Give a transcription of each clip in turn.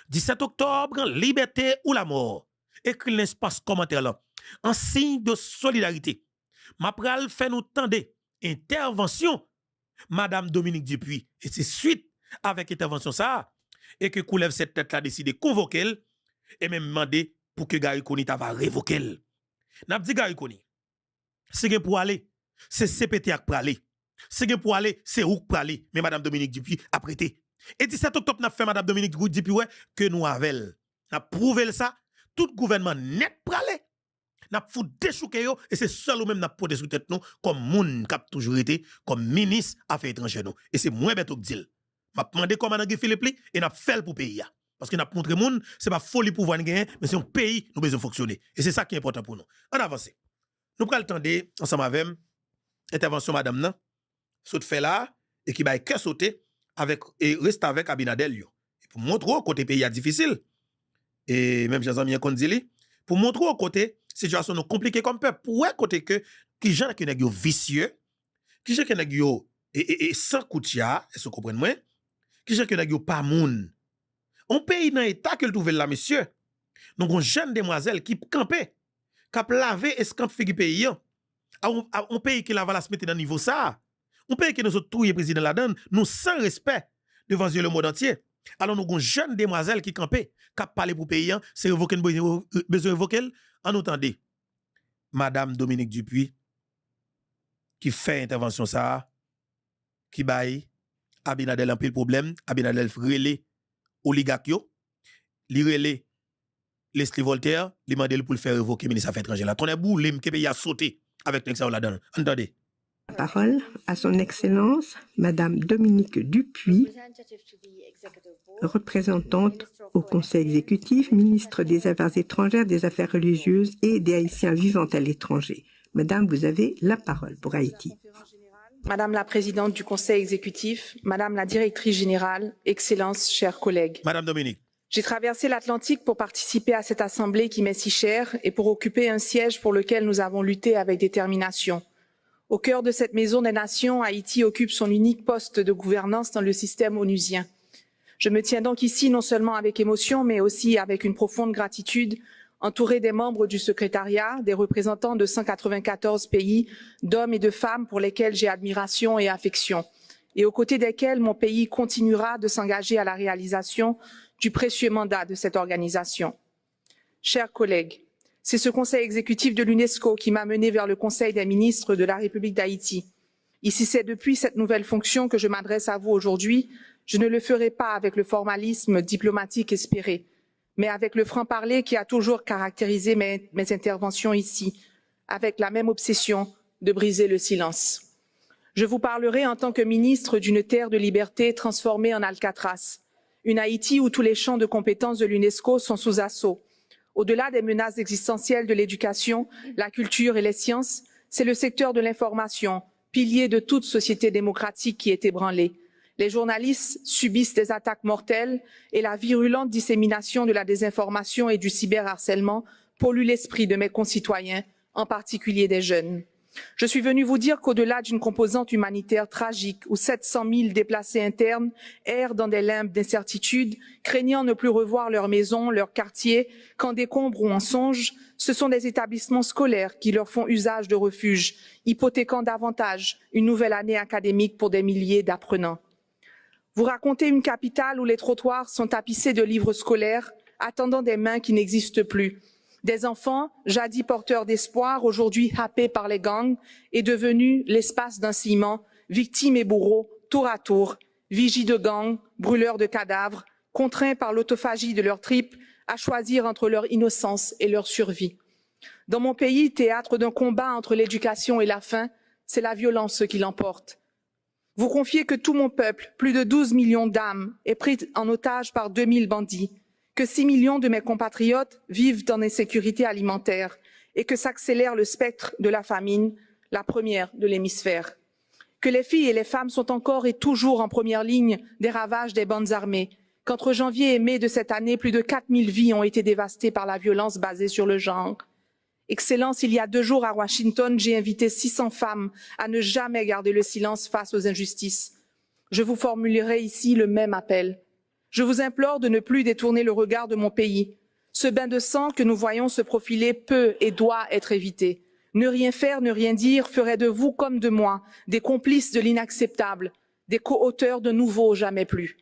17 octobre, liberté ou la mort. Écris l'espace commentaire là. En signe de solidarité. Mapral fait nous tendre intervention Madame Dominique Dupuis. Et c'est suite avec intervention ça et que Koulev cette tête là décidé convoquer elle et même demander pour que Gary Koni va révoquer elle. N'a dit Gary Koni. C'est pour aller, c'est CPT pour aller. C'est pour aller, c'est Rouk pour aller. Mais Madame Dominique Dupuis a prêté. Et 17 octobre, n'a fait Madame Dominique Dupuis ouais, que nous avons. N'a prouvé ça. Tout gouvernement net pour aller. N'a foutu déchouquer yo et c'est seul ou même n'a pas sous tête nous comme moun qui a toujours été comme ministre affaires étrangères nous. Et c'est moins bête que dit. M'a demandé comment Guy Philippe et n'a fait pour pays parce que n'a montré moun c'est pas folie pour voir gagner mais c'est un pays nous besoin fonctionner et c'est ça qui est important pour nous. On avance. Nous prenons le temps de ensemble avec intervention madame nan saute fait là et qui va que sauter avec et reste avec Abinadel yo. Et pour montrer côté pays difficile et même j'ai amis qu'on dit pour montrer côté situation nous compliquée comme peuple pour côté que qui gens qui nèg yo vicieux qui gens qui nèg yo et sans koutia est-ce que vous comprenez moi qui gens qui nèg yo pas moun on pays dans état que le trouver là monsieur donc une jeune demoiselle qui campait cap laver escamp figi pays on pays qui la va la se mettre dans niveau ça on pays qui nous autres touyer président la donne nous sans respect devant le monde entier alors nous une jeune demoiselle qui campait cap parler pour pays c'est évoquer besoin évoquer en entendez madame Dominique Dupuis qui fait intervention ça qui baille Abinadel un pile problème Abinadel relé oligarque yo li relé Leslie Voltaire li mandé pour le faire évoquer ministre affaires étrangères là ton est boule que pays a sauté avec l'ex la donne entendez la parole à son excellence madame Dominique Dupuis représentante au Conseil exécutif, ministre des Affaires étrangères, des Affaires religieuses et des Haïtiens vivant à l'étranger. Madame, vous avez la parole pour Haïti. Madame la présidente du Conseil exécutif, Madame la directrice générale, Excellences, chers collègues. Madame Dominique. J'ai traversé l'Atlantique pour participer à cette assemblée qui m'est si chère et pour occuper un siège pour lequel nous avons lutté avec détermination. Au cœur de cette maison des nations, Haïti occupe son unique poste de gouvernance dans le système onusien. Je me tiens donc ici non seulement avec émotion, mais aussi avec une profonde gratitude, entourée des membres du secrétariat, des représentants de 194 pays, d'hommes et de femmes pour lesquels j'ai admiration et affection, et aux côtés desquels mon pays continuera de s'engager à la réalisation du précieux mandat de cette organisation. Chers collègues, c'est ce Conseil exécutif de l'UNESCO qui m'a mené vers le Conseil des ministres de la République d'Haïti. Ici, c'est depuis cette nouvelle fonction que je m'adresse à vous aujourd'hui. Je ne le ferai pas avec le formalisme diplomatique espéré, mais avec le franc-parler qui a toujours caractérisé mes interventions ici, avec la même obsession de briser le silence. Je vous parlerai en tant que ministre d'une terre de liberté transformée en Alcatraz, une Haïti où tous les champs de compétences de l'UNESCO sont sous assaut. Au-delà des menaces existentielles de l'éducation, la culture et les sciences, c'est le secteur de l'information, pilier de toute société démocratique qui est ébranlé. Les journalistes subissent des attaques mortelles et la virulente dissémination de la désinformation et du cyberharcèlement pollue l'esprit de mes concitoyens, en particulier des jeunes. Je suis venue vous dire qu'au-delà d'une composante humanitaire tragique où 700 000 déplacés internes errent dans des limbes d'incertitude, craignant ne plus revoir leur maison, leur quartier, qu'en décombres ou en songe, ce sont des établissements scolaires qui leur font usage de refuge, hypothéquant davantage une nouvelle année académique pour des milliers d'apprenants. Vous racontez une capitale où les trottoirs sont tapissés de livres scolaires, attendant des mains qui n'existent plus. Des enfants, jadis porteurs d'espoir, aujourd'hui happés par les gangs, est devenu l'espace d'un ciment, victimes et bourreaux, tour à tour, vigies de gangs, brûleurs de cadavres, contraints par l'autophagie de leurs tripes à choisir entre leur innocence et leur survie. Dans mon pays, théâtre d'un combat entre l'éducation et la faim, c'est la violence qui l'emporte. Vous confiez que tout mon peuple, plus de 12 millions d'âmes, est pris en otage par 2000 bandits, que 6 millions de mes compatriotes vivent dans l'insécurité alimentaire et que s'accélère le spectre de la famine, la première de l'hémisphère. Que les filles et les femmes sont encore et toujours en première ligne des ravages des bandes armées, qu'entre janvier et mai de cette année, plus de 4000 vies ont été dévastées par la violence basée sur le genre. Excellence, il y a 2 jours à Washington, j'ai invité 600 femmes à ne jamais garder le silence face aux injustices. Je vous formulerai ici le même appel. Je vous implore de ne plus détourner le regard de mon pays. Ce bain de sang que nous voyons se profiler peut et doit être évité. Ne rien faire, ne rien dire ferait de vous comme de moi des complices de l'inacceptable, des co-auteurs de nouveaux jamais plus.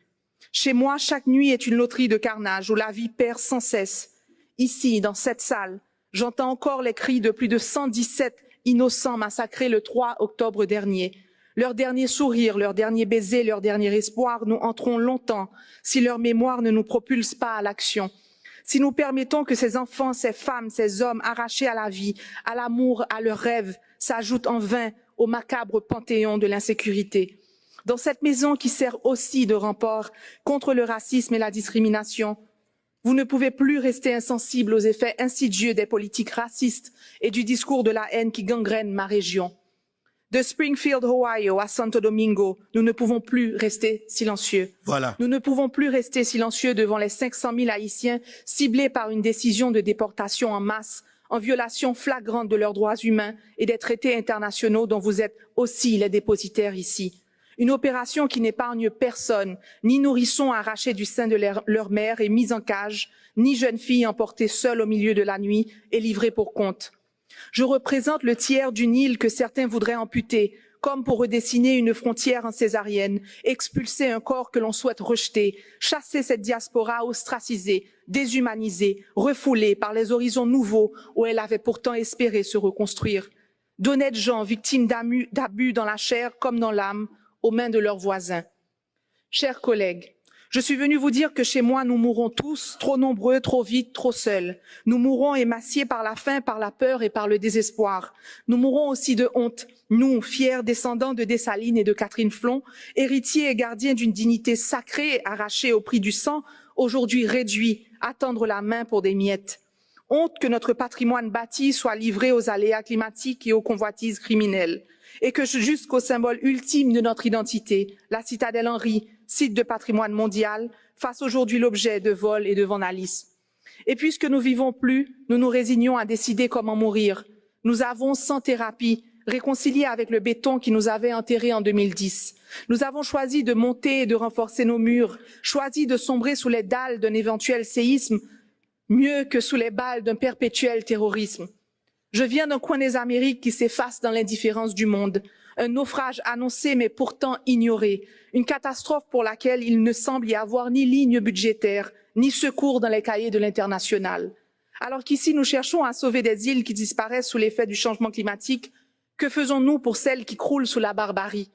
Chez moi, chaque nuit est une loterie de carnage où la vie perd sans cesse. Ici, dans cette salle, j'entends encore les cris de plus de 117 innocents massacrés le 3 octobre dernier. Leur dernier sourire, leur dernier baiser, leur dernier espoir nous hanteront longtemps si leur mémoire ne nous propulse pas à l'action. Si nous permettons que ces enfants, ces femmes, ces hommes arrachés à la vie, à l'amour, à leurs rêves, s'ajoutent en vain au macabre panthéon de l'insécurité. Dans cette maison qui sert aussi de rempart contre le racisme et la discrimination, vous ne pouvez plus rester insensible aux effets insidieux des politiques racistes et du discours de la haine qui gangrène ma région. De Springfield, Ohio, à Santo Domingo, nous ne pouvons plus rester silencieux. Voilà. Nous ne pouvons plus rester silencieux devant les 500 000 Haïtiens ciblés par une décision de déportation en masse, en violation flagrante de leurs droits humains et des traités internationaux dont vous êtes aussi les dépositaires ici. Une opération qui n'épargne personne, ni nourrissons arrachés du sein de leur mère et mis en cage, ni jeunes filles emportées seules au milieu de la nuit et livrées pour compte. Je représente le tiers d'une île que certains voudraient amputer, comme pour redessiner une frontière en césarienne, expulser un corps que l'on souhaite rejeter, chasser cette diaspora ostracisée, déshumanisée, refoulée par les horizons nouveaux où elle avait pourtant espéré se reconstruire. D'honnêtes gens victimes d'abus dans la chair comme dans l'âme, aux mains de leurs voisins. Chers collègues, je suis venue vous dire que chez moi, nous mourrons tous, trop nombreux, trop vite, trop seuls. Nous mourrons émaciés par la faim, par la peur et par le désespoir. Nous mourrons aussi de honte, nous, fiers descendants de Dessalines et de Catherine Flon, héritiers et gardiens d'une dignité sacrée arrachée au prix du sang, aujourd'hui réduits à tendre la main pour des miettes. Honte que notre patrimoine bâti soit livré aux aléas climatiques et aux convoitises criminelles. Et que jusqu'au symbole ultime de notre identité, la citadelle Henri, site de patrimoine mondial, fasse aujourd'hui l'objet de vols et de vandalisme. Et puisque nous vivons plus, nous nous résignons à décider comment mourir. Nous avons, sans thérapie, réconcilié avec le béton qui nous avait enterrés en 2010. Nous avons choisi de monter et de renforcer nos murs, choisi de sombrer sous les dalles d'un éventuel séisme, mieux que sous les balles d'un perpétuel terrorisme. Je viens d'un coin des Amériques qui s'efface dans l'indifférence du monde, un naufrage annoncé mais pourtant ignoré, une catastrophe pour laquelle il ne semble y avoir ni ligne budgétaire, ni secours dans les cahiers de l'international. Alors qu'ici nous cherchons à sauver des îles qui disparaissent sous l'effet du changement climatique, que faisons-nous pour celles qui croulent sous la barbarie?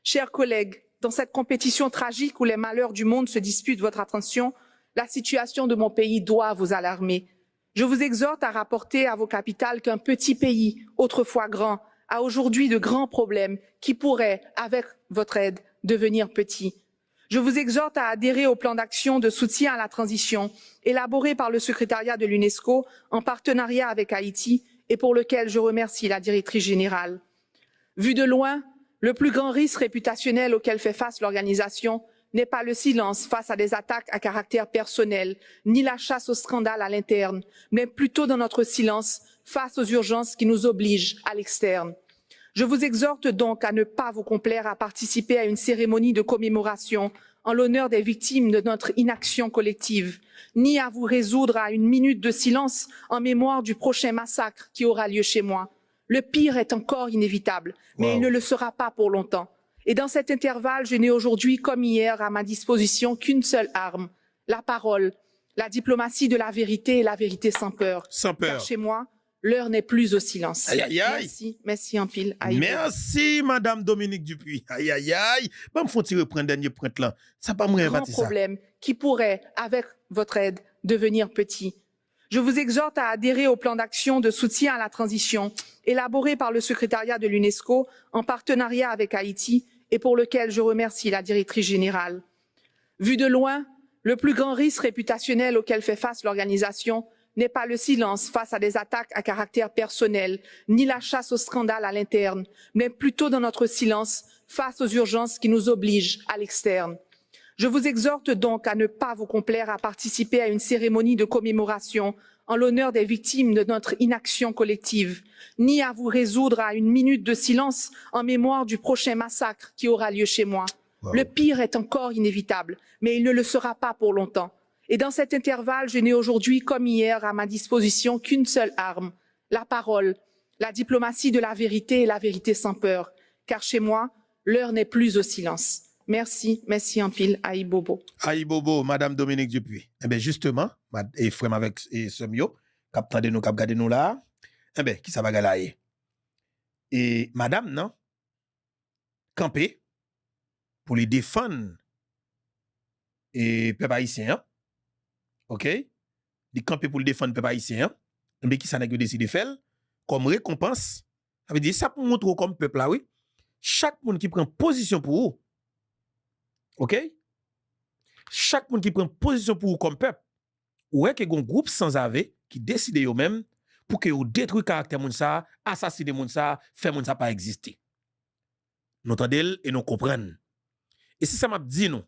Chers collègues, dans cette compétition tragique où les malheurs du monde se disputent votre attention, la situation de mon pays doit vous alarmer. Je vous exhorte à rapporter à vos capitales qu'un petit pays, autrefois grand, a aujourd'hui de grands problèmes qui pourraient, avec votre aide, devenir petits. Je vous exhorte à adhérer au plan d'action de soutien à la transition élaboré par le secrétariat de l'UNESCO en partenariat avec Haïti et pour lequel je remercie la directrice générale. Vu de loin, le plus grand risque réputationnel auquel fait face l'organisation n'est pas le silence face à des attaques à caractère personnel, ni la chasse au scandale à l'interne, mais plutôt dans notre silence face aux urgences qui nous obligent à l'externe. Je vous exhorte donc à ne pas vous complaire à participer à une cérémonie de commémoration en l'honneur des victimes de notre inaction collective, ni à vous résoudre à une minute de silence en mémoire du prochain massacre qui aura lieu chez moi. Le pire est encore inévitable, mais il ne le sera pas pour longtemps. Et dans cet intervalle, je n'ai aujourd'hui comme hier à ma disposition qu'une seule arme, la parole, la diplomatie de la vérité et la vérité sans peur. Sans peur. Car chez moi, l'heure n'est plus au silence. Aïe, aïe, aïe. Merci en pile. Merci, Madame Dominique Dupuis. Aïe, aïe, aïe. Bon, me faut-il reprendre dernier point là. Ça pas moins Grand problème qui pourrait, avec votre aide, devenir petit. Je vous exhorte à adhérer au plan d'action de soutien à la transition élaboré par le secrétariat de l'UNESCO en partenariat avec Haïti et pour lequel je remercie la directrice générale. Vu de loin, le plus grand risque réputationnel auquel fait face l'organisation n'est pas le silence face à des attaques à caractère personnel, ni la chasse au scandale à l'interne, mais plutôt dans notre silence face aux urgences qui nous obligent à l'externe. Je vous exhorte donc à ne pas vous complaire à participer à une cérémonie de commémoration en l'honneur des victimes de notre inaction collective, ni à vous résoudre à une minute de silence en mémoire du prochain massacre qui aura lieu chez moi. Wow. Le pire est encore inévitable, mais il ne le sera pas pour longtemps. Et dans cet intervalle, je n'ai aujourd'hui comme hier à ma disposition qu'une seule arme, la parole, la diplomatie de la vérité et la vérité sans peur. Car chez moi, l'heure n'est plus au silence. Merci, merci en pile, Aïe Bobo. Aïe Bobo, Madame Dominique Dupuis. Eh bien, justement, et frère avec Semio, cap tande nous, cap gade nous là, eh bien, qui ça va galaye? Et Madame, non? Campé pour les défendre et peuple haïtien, ok? Il campé pour le défendre peuple haïtien, mais qui ça n'a décidé de faire comme récompense? Ça veut dire ça pour montrer comme peuple là, oui. Chaque monde qui prend position pour vous, ok? Chaque monde qui prend position pour vous comme peuple, ou est que un groupe sans ave qui décide eux-mêmes pour que vous détruisez le caractère moun ça, assassiner moun ça, faire moun ça pas exister. Nous entendons et nous comprenons. Et si ça m'a dit nous,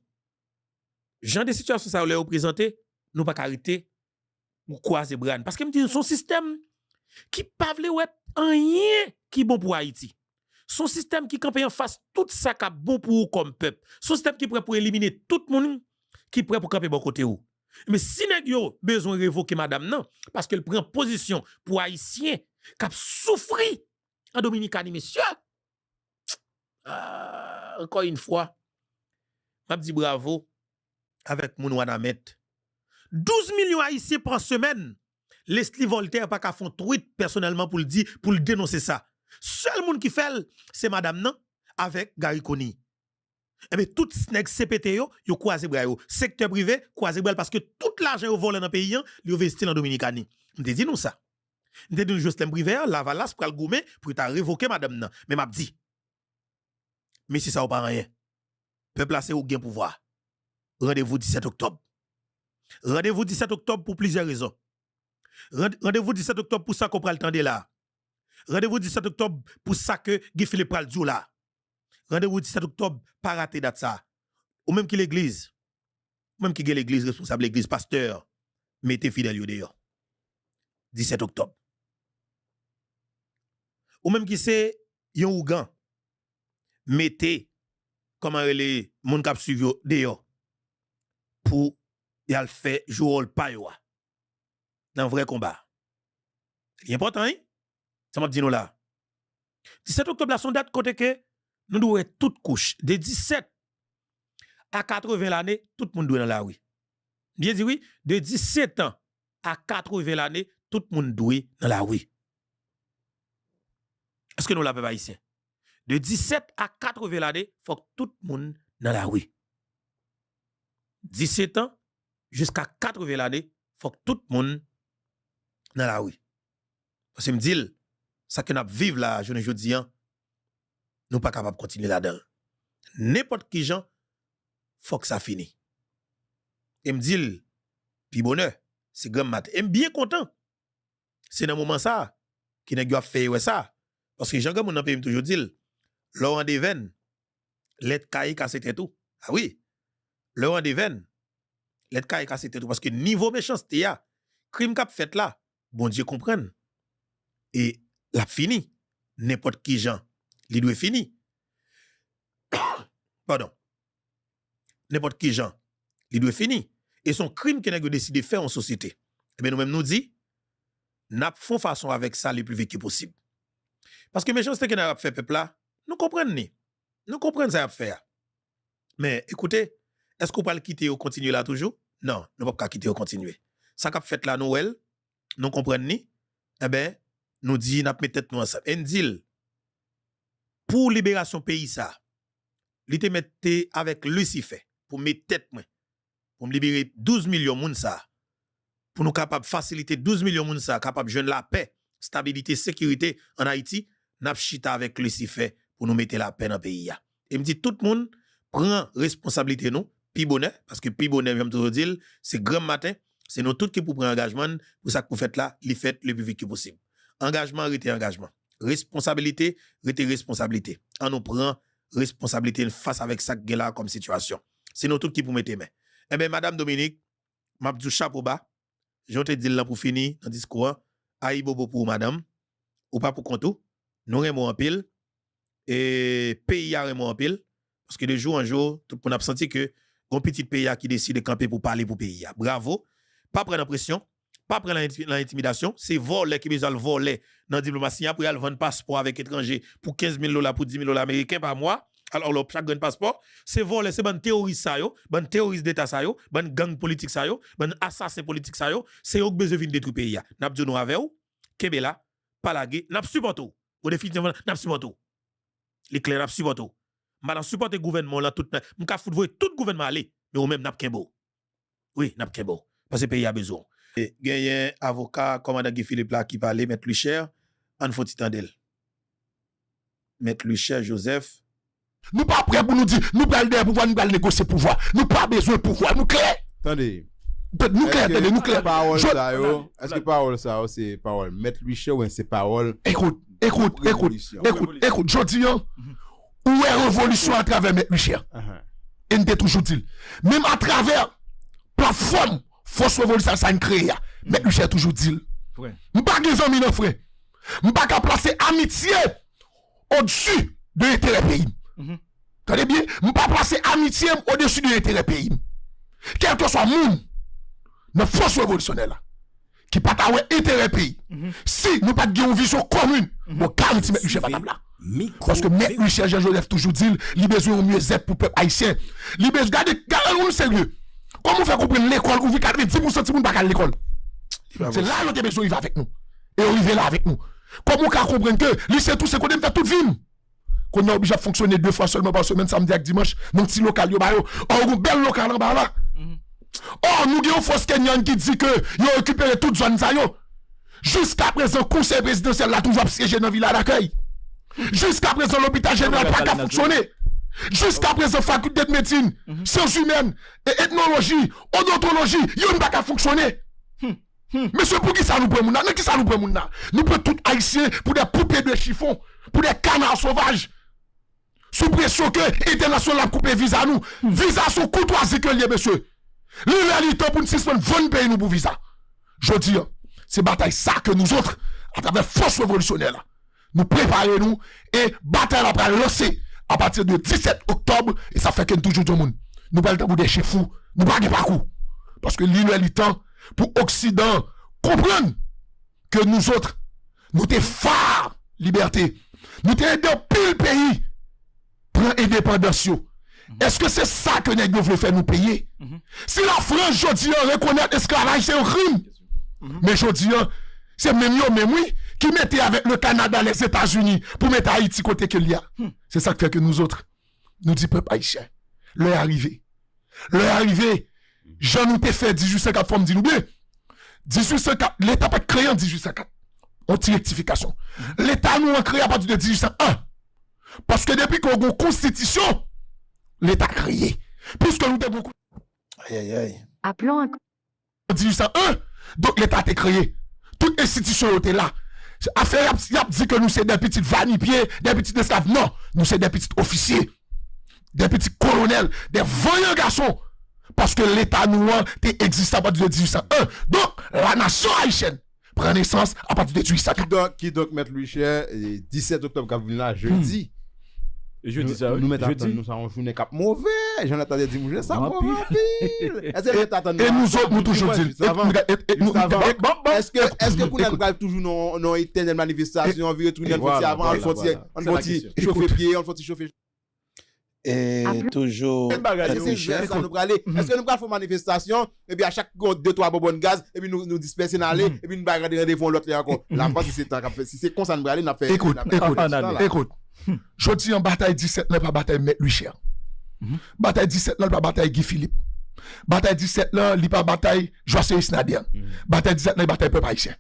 genre de situation ça vous présenter, nous pas arrêter ou croiser bras parce que me dit son système qui pas vle ouais rien qui bon pour Haïti. Son système qui campe en face tout ça qui bon pour vous comme peuple. Son système qui prêt pour éliminer tout le monde qui prêt pour camper bon côté ou. Mais si nèg yo besoin révoquer madame non parce qu'elle prend position pour haïtien qui souffri en Dominicanie monsieur. Encore une fois, m'a dit bravo avec mon Wanamet. 12 millions haïtiens par semaine. Leslie Voltaire pas qu'à font tweet personnellement pour le dire pour le dénoncer ça. Seul monde qui fait c'est madame non avec Gary Koni. Eh bien, tout nèg CPT yo croisé bras yo. Secteur privé croisé bras parce que tout l'argent yo volé dans le pays, yo investi dans Dominicanie. On te dit nous ça. On te dit juste privé la valasse pour le goumer pour ta révoquer madame non. Mais m'a dit mais si ça ou pas rien. Peuple là c'est ou gain pouvoir. Rendez-vous 17 octobre. Rendez-vous 17 octobre pour plusieurs raisons. Rendez-vous 17 octobre pour ça qu'on prend le temps de là. Rendez-vous 17 octobre pour ça que Guy Philippe pral djou là. Rendez-vous 17 octobre pas rater date ça. Ou même qui l'église. Même qui l'église responsable l'église pasteur mettez fidèle yo dehors. 17 octobre. Ou même qui c'est yon ougan mettez comment les moun k'ap suivi dehors pour yal fait jouer le payo dans vrai combat. C'est important hein? Ça m'a dit nous là. 17 octobre la son date côté que nous devons être toute couche de 17 à 80 l'année tout le monde doit dans la rue. Bien dit oui, de 17 ans à 80 l'année tout le monde doit dans la rue. Est-ce que nous l'avons pas ici? De 17 à 80 l'année, faut que tout le monde dans la rue. 17 ans jusqu'à 80 l'année, faut que tout le monde dans la rue. Parce que me dit ça que nous vivons là journée jodi an, nous pas capable de continuer là-dedans. N'importe qui gens faut que ça finisse. Et me dit puis bonheur, c'est grand mat. Et bien content. C'est dans moment ça qui n'a fait ouais ça parce que Jean comme on peut toujours dire Laurent Deven, let caille casser tout. Ah oui. Laurent Deven, let caille casser tout parce que niveau méchanceté a, crime qu'a fait là, bon Dieu comprenne. Et la fini. N'importe qui gens, li doit fini. Pardon. N'importe qui gens, li doit fini. Et son crime qu'il a décidé de faire en société. Eh bien nous-mêmes nous dit n'a font façon avec ça le plus vite possible. Parce que méchanceté qu'il a fait peuple là, nous comprenons ni. Nous comprenons ça à faire. Mais écoutez, est-ce qu'on peut le quitter ou continuer là toujours? Non, nous ne pouvons pas quitter ou continuer. Ça qu'a fait la Noël, nous comprenons ni. Eh bien, nous dit n'a mettre tête nous ensemble. En dit pour libération pays ça. Li te mette avec Lucifer pour mettre tête moi. Pour me libérer 12 millions moun ça. Pour nous capable faciliter 12 millions moun ça, capable joindre la paix, stabilité, sécurité en Haïti, n'a chita avec Lucifer pour nous mettre la paix dans le pays. Et me dit tout le monde prend responsabilité nous, pi bonheur parce que pi bonheur j'aime toujours dire, c'est grand matin, c'est nous tous qui pour prendre engagement pour ça que vous faites là, li faites le plus vite que possible. Engagement rete engagement. Responsabilité rete responsabilité. On nous prend responsabilité face avec ça que là comme situation. C'est nous tous qui pour mettre main. Eh bien madame Dominique, m'a dit chapeau bas. Je te dis là pour finir dans discours, aïe bobo pour madame ou pas pour compte. Nous remons en pile et pays a remons en pile Parce que de jour en jour, tout le monde a senti que un petit pays qui décide de camper pour parler pour le pays. Bravo. Pas prendre la pression, pas prendre l'intimidation. C'est voler qui besoin de voler dans la diplomatie. Après, il vendre passeport avec étranger pour $15,000 pour $10,000 américains par mois. Alors, chaque grand passeport, c'est voler, c'est bon terroriste, bon terroriste d'État, bon gang politique, bon assassin politique, c'est eux qui besoin de détruire le pays. N'a pas dit nous avec vous, Kebela, Palagé, n'a pas supporté. Ou définitivement, n'a pas supporté. Les clairs n'a pas supporté. Madame supporte le gouvernement là tout m'ka fout voir tout gouvernement aller mais ou même n'a pas beau. Oui, n'a pas beau parce que le pays a besoin. Et gagne avocat commandant Guy Philippe là qui parlait mettre lui cher en faut titandel. Mettre lui cher Joseph. Nous pas prêts pour nous dire nous pral der pouvoir nous pral négocier pouvoir. Nous pas besoin de pouvoir, nous clair. Attendez. Nous clair, nous clair. Parole ça yo, est-ce que parole ça c'est parole mettre lui cher ou c'est parole? Écoute, je dis où est révolution à travers M. Michel? Et nous toujours dit. Même à travers plateforme, force révolution, ça a créé. M. Michel toujours dit. Je ne pas des amis, non, frère. Je ne pas placer amitié au-dessus de l'intérêt pays. Tenez bien, je ne pas placer amitié au-dessus de l'intérêt pays. Quel que soit le monde, notre force révolutionnaire, qui pas avoir intérêt pays. Si nous pas de vision commune, on garantit M. Michel pas là. Parce que M. Michel Jean-Joseph toujours dit, il a besoin de mieux être pour le peuple haïtien. Il a besoin de nous sérieux. Comment faire comprendre l'école où 90% de monde pas à l'école? C'est là que besoin il va avec nous. Et on va là avec nous. Comment faire comprendre que lycée tout c'est qu'on aime faire toute vie. Qu'on est obligé de fonctionner 2 fois seulement par semaine, samedi et dimanche, dans un petit local, un bel local en bas là. Oh, nous avons une force Kenyan qui dit que ils ont récupéré toute zone. Jusqu'à présent, le conseil présidentiel a toujours siégé dans la ville d'accueil. Jusqu'à présent, l'hôpital général n'a pas fonctionné. Jusqu'à présent, faculté de médecine, sciences humaines, ethnologie, odontologie, ils n'ont pas fonctionné. Monsieur, pour qui ça nous prend? Qui ça nous prend? Nous prenons tout haïtien pour des poupées de chiffon, pour des canards sauvages. Sous pression que l'international a coupé visa nous. Visa sont courtoisie que lié, monsieur. L'réalité pour nous suspendre 20 pays nous pour visa. Je dis, c'est bataille ça que nous autres, à travers force révolutionnaire, nous préparons et bataille après lancer à partir du 17 octobre et ça fait que nous toujours tout le monde. Nous pas le temps pour des chefs fous, nous pas de parcours. Parce que l'Occident pour Occident comprendre que nous autres, nous sommes phares liberté. Nous sommes dans pile pays prend indépendance. Est-ce que c'est ça que nous voulons faire nous payer? Si la France, je dis, reconnaît l'esclavage, c'est un crime. Mais je dis, c'est même oui, qui mettait avec le Canada, les États-Unis, pour mettre Haïti côté qu'il y a. C'est ça qui fait que nous autres, nous disons, peuple haïtien, l'heure est arrivée. L'heure est arrivée. Jean nous t'ai fait 1804, forme dit nous bien. 1804, l'État pas créé en 1804. On tire rectification. L'État nous a créé à partir de 1801. Parce que depuis qu'on a une constitution, l'État créé. Puisque nous avons beaucoup. Appelons un. 1801, donc l'État a créé. Toute institution était là. Affaire, il a dit que nous sommes des petits vanipiers, des petits esclaves. Non, nous sommes des petits officiers, des petits colonels, des voyants garçons. Parce que l'État nous a existé à partir de 1801. Donc, la nation haïtienne prend naissance à partir de 1804. Qui donc met lui cher 17 octobre quand vous venez là jeudi. Jeudi ça. Nous mettons nous ça en journée cap mauvais. J'en attendais dimanche ça mauvais. Et nous autres nous toujours dit est-ce que vous n'avez toujours non éternelle manifestation virer tourner avant on faut chauffer pied on faut chauffer et toujours est-ce que nous allons faire manifestation et puis à chaque 2-3 bonbonnes gaz et puis nous disperser dans aller et puis nous regarder rendez-vous l'autre là encore la fois si c'est comme ça nous aller n'a fait écoute je dis en bataille 17 là pas bataille mettre lui cher bataille 17 là pas bataille Guy Philippe bataille 17 là il pas bataille Jocelyn Snadian bataille 17 là bataille peuple haïtien.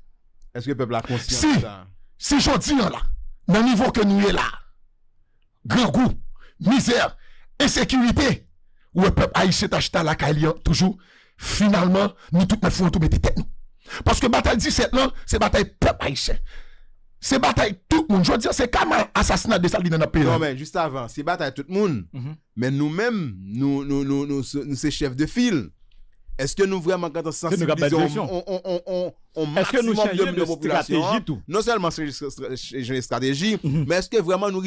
Est-ce que le peuple a conscience de ça? Si je dis là dans le niveau que nous est là grand goût misère, insécurité, où le peuple haïtien t'achète la caille toujours, finalement, nous tous nous faisons tout mettre tête nous. Parce que bataille 17 là, c'est bataille peuple haïtien. C'est bataille tout le monde. Je veux dire, c'est comme un assassinat de Saline dans notre pays. Non, mais juste avant, c'est bataille tout le monde. Mais nous-mêmes, nous c'est chefs de file. est-ce que nous vraiment quand on sensibilise on maximum de population, non seulement changer stratégie, mais est-ce que vraiment nous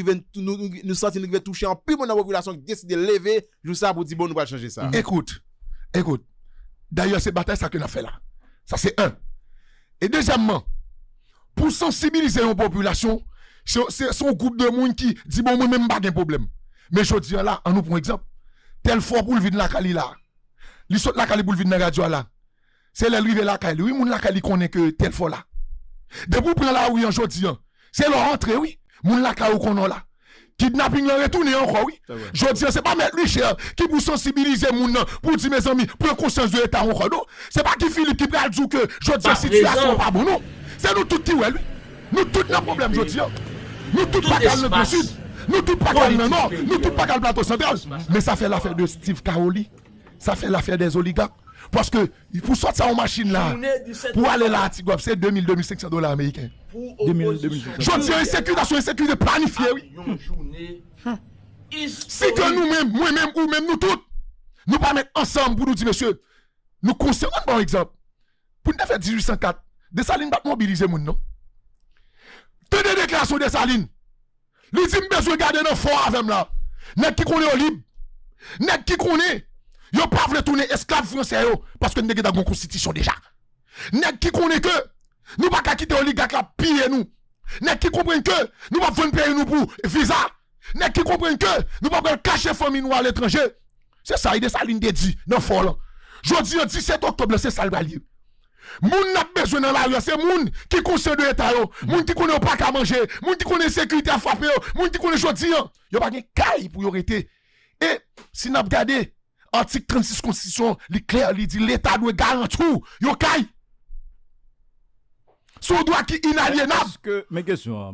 sentons nous toucher en plus de la population qui décide de lever juste ça pour dire bon nous va changer ça. Écoute. D'ailleurs c'est bataille ça que nous fait là. Ça c'est un. Et deuxièmement, pour sensibiliser la population, c'est son groupe de monde qui dit bon moi même pas de problème. Mais je dis là, on nous prend exemple, tel fois pour le vide la Cali là. Li saute la Cali pour le vide dans la radio là. C'est l'arrivée la Cali. Oui, moun la Cali connaît que tel fois là. Depuis prend là oui en jodi, c'est leur entrée oui. Moun la Cali connaît là. Kidnapping là retourner encore oui. Jodi c'est pas mettre lui cher qui pour sensibiliser moun pour dire mes amis, prendre conscience de l'état encore non. C'est pas qui Philippe qui pral dire que jodi situation pas bon non. C'est nous tout qui ouais lui. Nous tout n'a problème jodi. Nous tout pas dans le sud. Nous tout pas dans le nord, nous tout pas dans le plateau central. Mais ça fait l'affaire de Steve Caroli. Ça fait l'affaire des oligarques. Parce que pour sortir en machine là, pour aller là à Tigouab, c'est $2,500 américains. 2000. Je dis insécurité planifiée, oui. Si que nous-mêmes, moi-même, ou même nous tous, nous pas mettre ensemble pour nous dire, monsieur, nous concernons par exemple, pour nous faire 1804, Dessalines va mobiliser mon nom. Tenez des déclarations de Dessalines. Les dit besoin de garder nos fort avec là. N'est qui connaît au libre. N'est qui connaît. Yo pas voulu tourner esclave français parce que nous avons une constitution déjà. N'est qui connaît que nous pas qu'à quitter oligarque là piller nous. N'est qui comprend que nous pas vendre pays nous pour visa. N'est qui comprend que nous pas cacher famille nous à l'étranger. C'est ça il Dessalines dit dans fort là. Jodi 17 octobre c'est ça le balier. Moun n'a besoin dans la rue, c'est moun qui conseille de l'état yo, moun qui connaît pas qu'à manger, moun qui connaît sécurité à frapper yo, moun qui connaît jodi yo pas gen caille pour yo rester. Et si n'a regardé article 36 constitution, li clair li dit l'état doit garantir yo caille. Son droit qui inaliénable. Mes questions.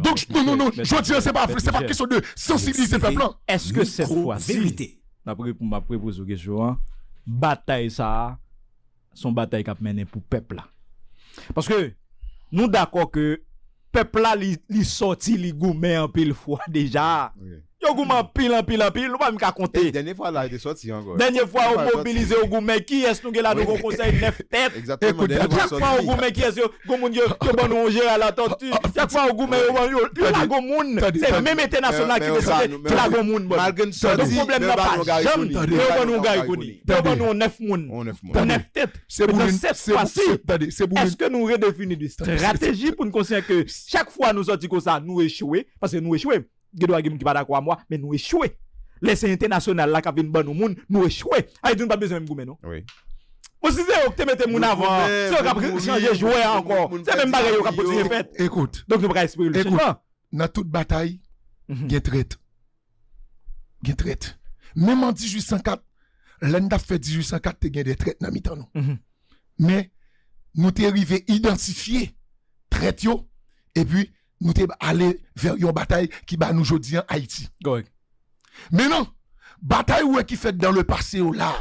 Donc non, je dis c'est pas question de sensibiliser le peuple. Est-ce que cette fois vérité d'après pour ma proposer question, bataille ça son bataille qu'a mené pour peuple là. Parce que nous d'accord que peuple là li sorti li goumé en pile fois déjà. Yo goumé en pile, nous pas me compter. Dernière fois là il est sorti encore. Dernière fois on mobiliser au goumé qui est-ce nous là nous conseil 9 têtes. Exactement. Chaque fois au goumé qui est goumé yo bon nous gérer à la tortue. Chaque fois au goumé yo la gomoun. C'est même international qui descend la gomoun bon. Malgré sorti. Le problème n'a pas jamais yo nous gagne koni. Yo nous 9 moun. 9 têtes. C'est pour cette fois-ci. Est-ce que nous redéfinir une stratégie pour nous considérer que chaque fois nous sorti comme ça nous échouer parce que nous échouer Gédoua Gim qui pas d'accord à moi, mais nous échouer. Les international là qui viennent ban nous nous échouer. Aïe, nous pas besoin de goumer non. Oui. Moi si c'est que tu mettez mon avant, c'est que changer jouer encore. C'est même bagaille qui continuer fait. Écoute. Donc nous pas espérer le changement. Dans toute bataille, il y a traite. Même en 1804, l'enda fait 1804 tu gagne des traites dans mi-temps nous. Mais nous t'es arrivé identifier traite yo et puis nous t'es allé vers une bataille qui bat nous aujourd'hui en Haïti. Correct. Mais non, bataille qui fait dans le passé là.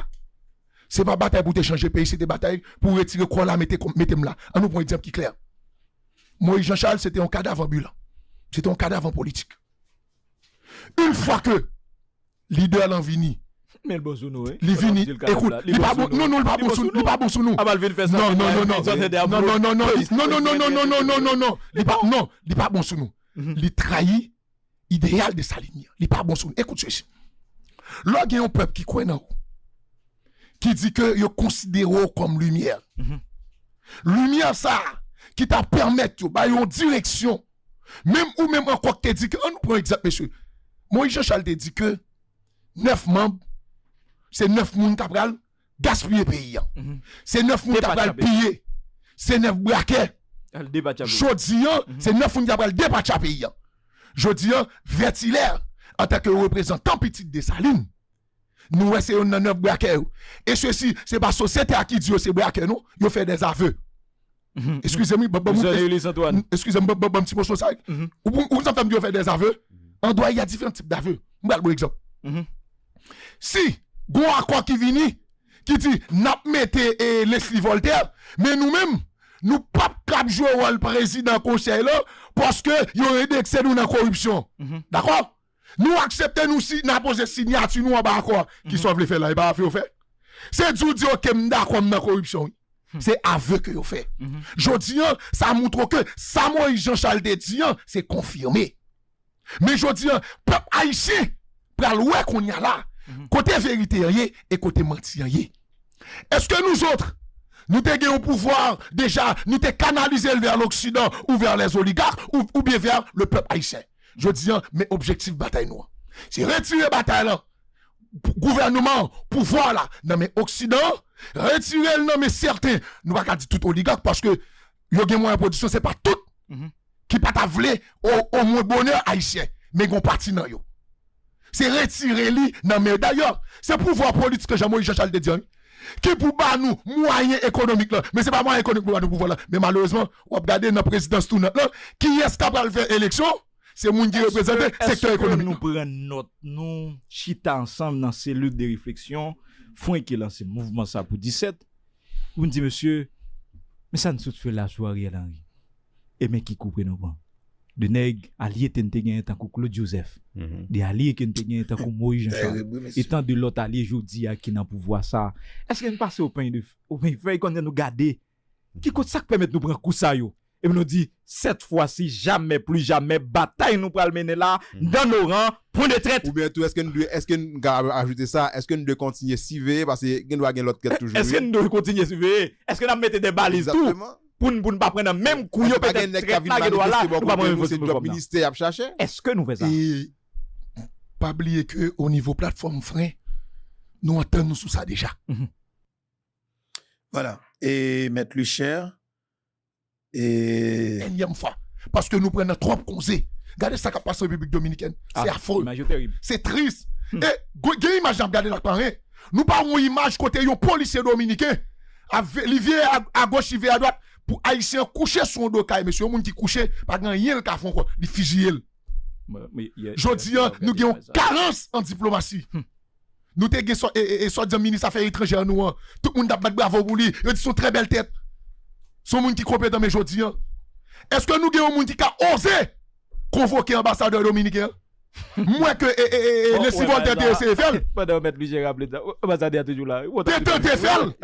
C'est pas bataille pour te changer pays, c'est des batailles pour retirer quoi là, mettez là. On nous prend un exemple qui est clair. Moïse Jean-Charles, c'était un cadavre ambulant. C'était un cadavre politique. Une fois que leader l'en vini, mais le bon sous nous, il vini, écoute, il pas bon, non, il pas bon sous nous, il pas bon sous nous. Ah, Malvin fait ça. Non, il pas bon sous nous. Il trahit idéal de sa ligne. Il pas bon sous nous. Écoute ceci. Là, il y a un peuple qui croit dans qui dit que yo considère comme lumière. Lumière ça qui t'a permettre ba une direction. Même encore te dit que on nous prend exemple monsieur. Moïse Jean-Charles te dit que 9 membres c'est 9 moun qui pral gaspiller pays. C'est 9 moun qui pral piller. C'est 9 braquets. Jodi c'est 9 moun qui pral débattre pays. Jodi Vertilaire en tant que représentant petit de Dessalines. Nous essayons de 9 braquets. Et ceci, c'est pas société à qui dit c'est braquets, non? Ils fait des aveux. Excusez-moi, excusez-moi, un petit mot sur ça. Vous entendez faire des aveux? En droit, il y a différents types d'aveux. Par exemple. Si, gon accord qui vient, qui dit, n'a mettez Leslie Voltaire, mais nous-mêmes, nous pas cap jouer le président conseil là, parce que y aurait d'excès nous dans la corruption. D'accord? Nous acceptons nous si n'a posé signature nous en bas quoi qui sont les faire là et pas fait. C'est dire que m'dakon dans corruption. C'est aveu que yo fait. Jodi ça montre que ça Moïse Jean-Charles de Dian, c'est confirmé. Mais jodi peuple haïtien pral ouais qu'on y a là. Côté vérité et côté menti. Est-ce que nous autres nous avons un pouvoir déjà, nous te canaliser vers l'Occident ou vers les oligarques ou bien vers le peuple haïtien. Je dis, mais objectif bataille noire. C'est retirer bataille là, gouvernement, pouvoir là, non mais Occident, retirer non mais certains, nous pas dire tout oligarque parce que yo gen moyen production, c'est pas tout qui pas t'avler au moins bonheur haïtien, mais gon parti nan yo. C'est retirer li, non mais d'ailleurs, c'est pouvoir politique que Jean-Moïse Jean-Charles de Dian qui pour ba nous moyen économique là, mais c'est pas moyen économique pour nous pouvoir là, mais malheureusement, on va regarder dans présidence tout là, qui est capable de faire élection, c'est moun qui représente le secteur économique. Nous prenons note, nous chita ensemble dans cellule de réflexion, font qui lance mouvement ça pour 17. Vous me dit monsieur, mais ça nous fait la soirée là. Et mais qui coupe nos bancs. De nèg allié tente gagner tant que Claude Joseph. Des alliés qui tente gagner tant que Moïse Jean-Charles. Étant de l'autre allié jodi a qui n'a pouvoir ça. Est-ce qu'il passe au pain de feuille qu'on nous garder qui compte ça permet nous prendre coup ça yo. Et nous dit cette fois-ci jamais plus jamais bataille nous pral mener là dans nos rangs point de traite. Ou bien tout est-ce que nous ajouter ça, est-ce que nous devons continuer surveiller parce que nous doit gagner l'autre quête toujours. Est-ce que nous devons continuer surveiller? Est-ce que nous mettre des balises tout pour ne pas prendre même coup yo peut-être traite là que doit là nous pas prendre ministère à chercher. Est-ce que nous faisons ça? Et pas oublier que au niveau plateforme frein nous entendons sous ça déjà. Voilà. Et mettre lui cher. Et énième fois parce que nous prenons trop causé. Regardez ça qui passe en République dominicaine, c'est affreux. C'est triste. Et gay image regarder la paré. Nous pas une image côté un policier dominicain Olivier à gauche, Olivier à droite pour haïtien coucher son dos kay monsieur moun qui coucher pas grand rien le ka font quoi, li fusiller. Jodi nous avons carence en diplomatie. Nous te gen soit ministre affaires étrangères nous tout le monde a battu bravo pour lui, ils sont très belle tête. Son moun qui compétent mais jodi est-ce que nous avons un monde qui a osé convoquer l'ambassadeur dominicain moins que le civil de TCFL pas de mettre lui j'ai rappelé ambassadeur toujours là TCFL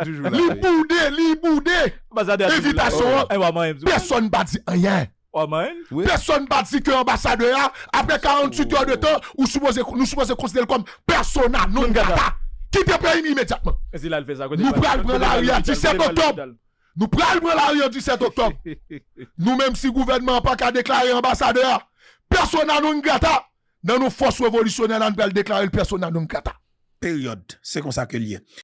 li boudé invitation personne pas dit rien personne pas dit que l'ambassadeur après 48 heures de temps nous supposons considérer comme persona non grata quitte le pays immédiatement nous prenons prendre la rue 17 octobre. Nous prenons la rue 17 octobre. Nous-mêmes, si le gouvernement n'a pas qu'à déclarer ambassadeur, persona non grata, dans nos forces révolutionnaires, nous allons déclarer le persona non grata. Période. C'est comme ça que lié.